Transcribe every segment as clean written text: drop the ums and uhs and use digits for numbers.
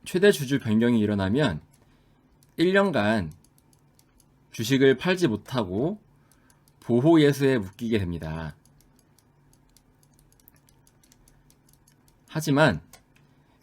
최대 주주 변경이 일어나면 1년간 주식을 팔지 못하고 보호 예수에 묶이게 됩니다. 하지만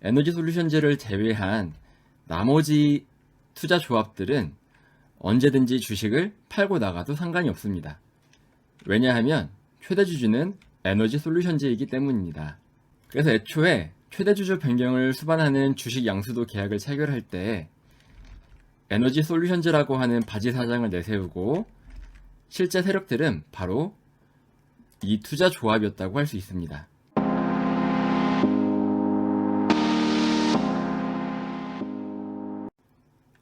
에너지솔루션즈를 제외한 나머지 투자 조합들은 언제든지 주식을 팔고 나가도 상관이 없습니다. 왜냐하면 최대 주주는 에너지솔루션즈이기 때문입니다. 그래서 애초에 최대 주주 변경을 수반하는 주식 양수도 계약을 체결할 때 에너지솔루션즈라고 하는 바지 사장을 내세우고 실제 세력들은 바로 이 투자 조합이었다고 할 수 있습니다.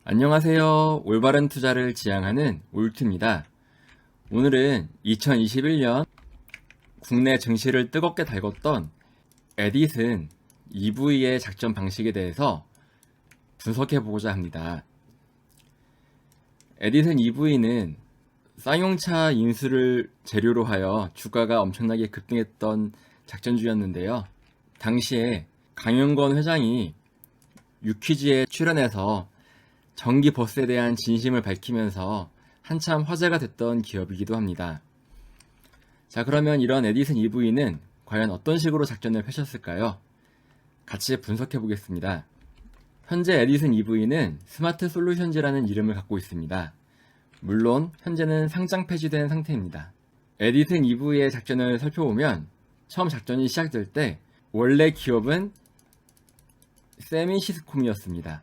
안녕하세요. 올바른 투자를 지향하는 올투입니다. 오늘은 2021년 국내 증시를 뜨겁게 달궜던 에디슨 EV의 작전 방식에 대해서 분석해보고자 합니다. 에디슨 EV는 쌍용차 인수를 재료로 하여 주가가 엄청나게 급등했던 작전주였는데요. 당시에 강윤건 회장이 유퀴즈에 출연해서 전기 버스에 대한 진심을 밝히면서 한참 화제가 됐던 기업이기도 합니다. 자, 그러면 이런 에디슨 EV는 과연 어떤 식으로 작전을 펼쳤을까요? 같이 분석해 보겠습니다. 현재 에디슨 EV는 스마트 솔루션즈라는 이름을 갖고 있습니다. 물론 현재는 상장 폐지된 상태입니다. 에디슨 EV의 작전을 살펴보면 처음 작전이 시작될 때 원래 기업은 세미시스콤이었습니다.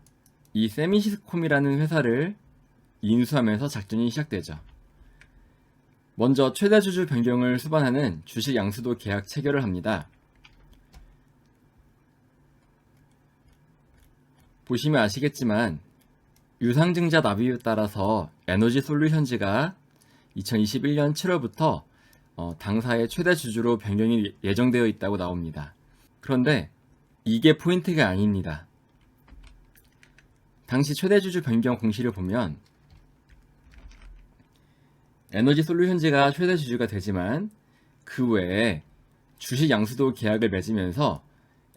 이 세미시스콤이라는 회사를 인수하면서 작전이 시작되죠. 먼저 최대 주주 변경을 수반하는 주식 양수도 계약 체결을 합니다. 보시면 아시겠지만 유상증자 납입에 따라서 에너지솔루션즈가 2021년 7월부터 당사의 최대 주주로 변경이 예정되어 있다고 나옵니다. 그런데 이게 포인트가 아닙니다. 당시 최대 주주 변경 공시를 보면 에너지솔루션즈가 최대 주주가 되지만 그 외에 주식 양수도 계약을 맺으면서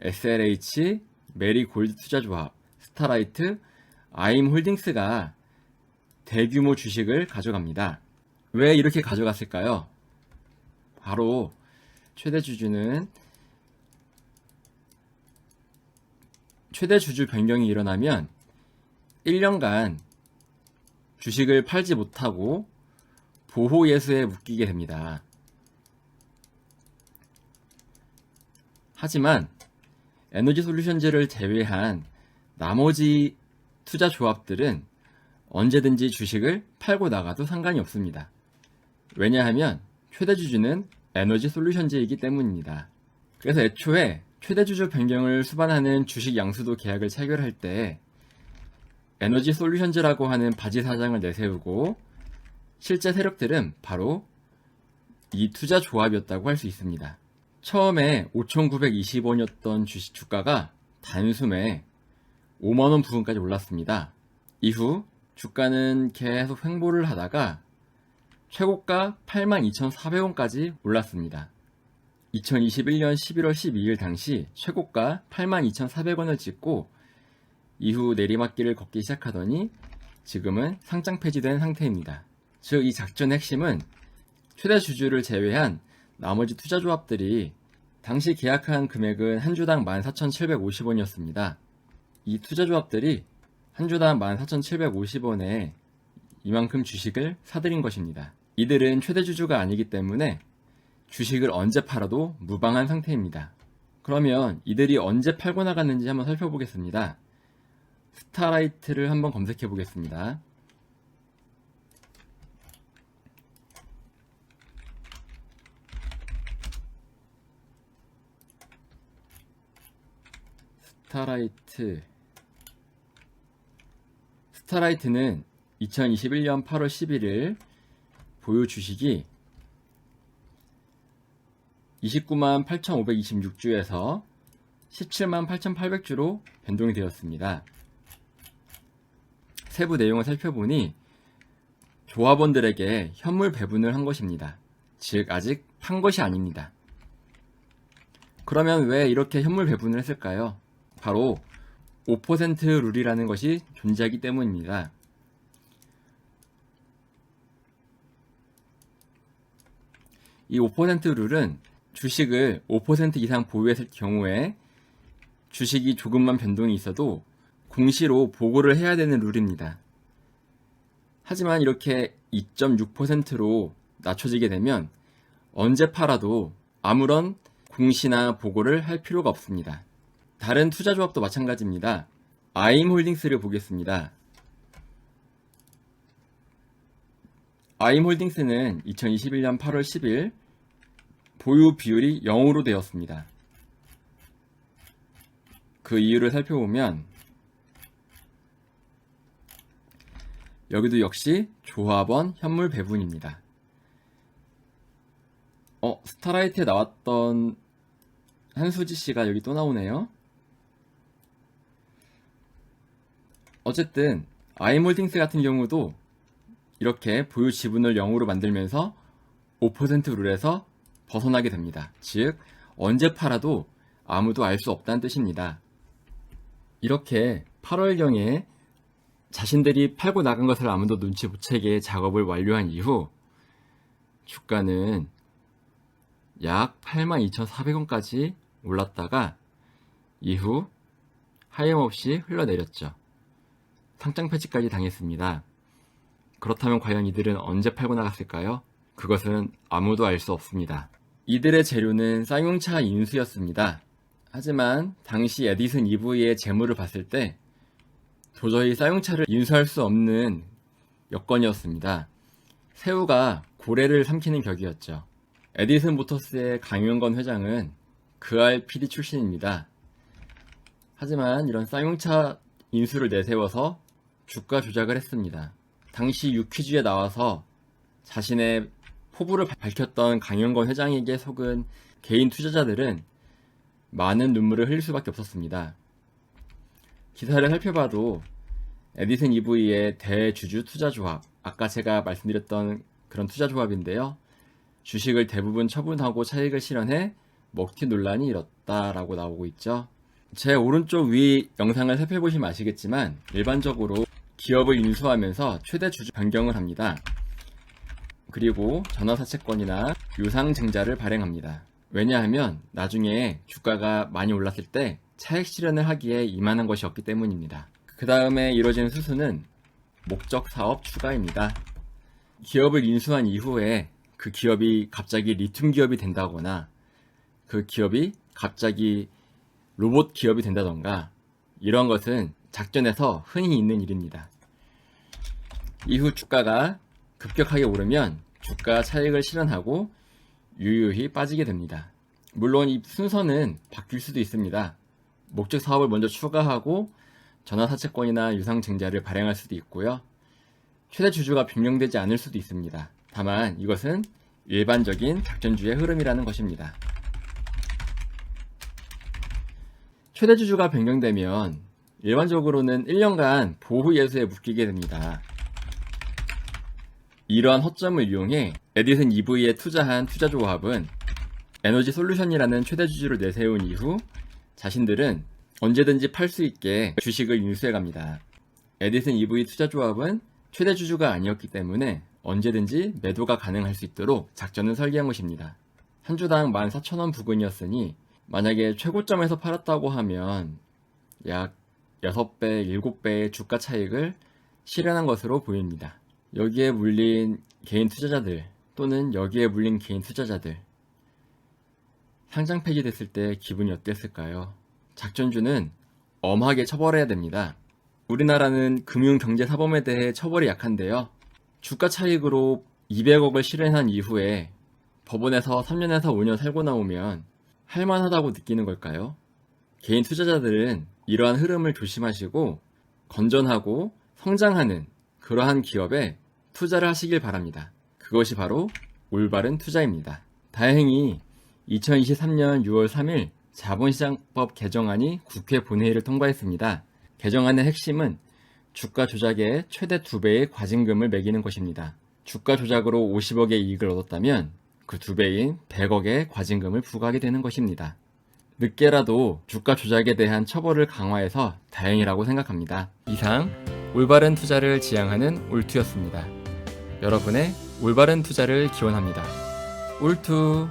SLH, 메리골드 투자조합, 스타라이트, 아임홀딩스가 대규모 주식을 가져갑니다. 왜 이렇게 가져갔을까요? 바로 최대 주주는 최대 주주 변경이 일어나면 1년간 주식을 팔지 못하고 보호 예수에 묶이게 됩니다. 하지만 에너지솔루션즈를 제외한 나머지 투자 조합들은 언제든지 주식을 팔고 나가도 상관이 없습니다. 왜냐하면 최대 주주는 에너지솔루션즈이기 때문입니다. 그래서 애초에 최대 주주 변경을 수반하는 주식 양수도 계약을 체결할 때 에너지솔루션즈라고 하는 바지 사장을 내세우고 실제 세력들은 바로 이 투자 조합이었다고 할 수 있습니다. 처음에 5,920원이었던 주식 주가가 단숨에 5만원 부근까지 올랐습니다. 이후 주가는 계속 횡보를 하다가 최고가 82,400원까지 올랐습니다. 2021년 11월 12일 당시 최고가 82,400원을 찍고 이후 내리막길을 걷기 시작하더니 지금은 상장 폐지된 상태입니다. 즉, 이 작전의 핵심은 최대 주주를 제외한 나머지 투자 조합들이 당시 계약한 금액은 한 주당 14,750원이었습니다. 이 투자 조합들이 한 주당 14,750원에 이만큼 주식을 사들인 것입니다. 이들은 최대 주주가 아니기 때문에 주식을 언제 팔아도 무방한 상태입니다. 그러면 이들이 언제 팔고 나갔는지 한번 살펴보겠습니다. 스타라이트를 한번 검색해 보겠습니다. 스타라이트는 2021년 8월 11일 보유 주식이 29만 8,526주에서 17만 8,800주로 변동이 되었습니다. 세부 내용을 살펴보니 조합원들에게 현물 배분을 한 것입니다. 즉, 아직 판 것이 아닙니다. 그러면 왜 이렇게 현물 배분을 했을까요? 바로 5% 룰이라는 것이 존재하기 때문입니다. 이 5% 룰은 주식을 5% 이상 보유했을 경우에 주식이 조금만 변동이 있어도 공시로 보고를 해야 되는 룰입니다. 하지만 이렇게 2.6%로 낮춰지게 되면 언제 팔아도 아무런 공시나 보고를 할 필요가 없습니다. 다른 투자조합도 마찬가지입니다. 아임홀딩스를 보겠습니다. 아임홀딩스는 2021년 8월 10일 보유 비율이 0으로 되었습니다. 그 이유를 살펴보면 여기도 역시 조합원 현물 배분입니다. 스타라이트에 나왔던 한수지 씨가 여기 또 나오네요. 어쨌든 아임홀딩스 같은 경우도 이렇게 보유 지분을 0으로 만들면서 5% 룰에서 벗어나게 됩니다. 즉 언제 팔아도 아무도 알 수 없다는 뜻입니다. 이렇게 8월경에 자신들이 팔고 나간 것을 아무도 눈치 못 채게 작업을 완료한 이후 주가는 약 82,400원까지 올랐다가 이후 하염없이 흘러내렸죠. 상장 폐지까지 당했습니다. 그렇다면 과연 이들은 언제 팔고 나갔을까요? 그것은 아무도 알 수 없습니다. 이들의 재료는 쌍용차 인수였습니다. 하지만 당시 에디슨 EV의 재물을 봤을 때 도저히 쌍용차를 인수할 수 없는 여건이었습니다. 새우가 고래를 삼키는 격이었죠. 에디슨 모터스의 강윤건 회장은 그알 PD 출신입니다. 하지만 이런 쌍용차 인수를 내세워서 주가 조작을 했습니다. 당시 유퀴즈에 나와서 자신의 포부를 밝혔던 강윤건 회장에게 속은 개인 투자자들은 많은 눈물을 흘릴 수밖에 없었습니다. 기사를 살펴봐도 에디슨 EV의 대주주 투자조합, 아까 제가 말씀드렸던 그런 투자조합인데요. 주식을 대부분 처분하고 차익을 실현해 먹튀 논란이 일었다라고 나오고 있죠. 제 오른쪽 위 영상을 살펴보시면 아시겠지만 일반적으로 기업을 인수하면서 최대 주주 변경을 합니다. 그리고 전화사채권이나 유상증자를 발행합니다. 왜냐하면 나중에 주가가 많이 올랐을 때 차익 실현을 하기에 이만한 것이 없기 때문입니다. 그 다음에 이루어지는 수수는 목적 사업 추가입니다. 기업을 인수한 이후에 그 기업이 갑자기 리튬 기업이 된다거나 그 기업이 갑자기 로봇 기업이 된다던가 이런 것은 작전에서 흔히 있는 일입니다. 이후 주가가 급격하게 오르면 주가 차익을 실현하고 유유히 빠지게 됩니다. 물론 이 순서는 바뀔 수도 있습니다. 목적 사업을 먼저 추가하고 전화사채권이나 유상증자를 발행할 수도 있고요. 최대 주주가 변경되지 않을 수도 있습니다. 다만 이것은 일반적인 작전주의 흐름이라는 것입니다. 최대 주주가 변경되면 일반적으로는 1년간 보호 예수에 묶이게 됩니다. 이러한 허점을 이용해 에디슨 EV에 투자한 투자조합은 에너지 솔루션이라는 최대 주주를 내세운 이후 자신들은 언제든지 팔 수 있게 주식을 인수해 갑니다. 에디슨 EV 투자조합은 최대 주주가 아니었기 때문에 언제든지 매도가 가능할 수 있도록 작전을 설계한 것입니다. 한 주당 14,000원 부근이었으니 만약에 최고점에서 팔았다고 하면 약 6배, 7배의 주가 차익을 실현한 것으로 보입니다. 여기에 물린 개인 투자자들 또는 여기에 물린 개인 투자자들 상장 폐지됐을 때 기분이 어땠을까요? 작전주는 엄하게 처벌해야 됩니다. 우리나라는 금융경제사범에 대해 처벌이 약한데요. 주가 차익으로 200억을 실현한 이후에 법원에서 3년에서 5년 살고 나오면 할만하다고 느끼는 걸까요? 개인 투자자들은 이러한 흐름을 조심하시고 건전하고 성장하는 그러한 기업에 투자를 하시길 바랍니다. 그것이 바로 올바른 투자입니다. 다행히 2023년 6월 3일 자본시장법 개정안이 국회 본회의를 통과했습니다. 개정안의 핵심은 주가 조작에 최대 2배의 과징금을 매기는 것입니다. 주가 조작으로 50억의 이익을 얻었다면 그 2배인 100억의 과징금을 부과하게 되는 것입니다. 늦게라도 주가 조작에 대한 처벌을 강화해서 다행이라고 생각합니다. 이상 올바른 투자를 지향하는 올투였습니다. 여러분의 올바른 투자를 기원합니다. 올투.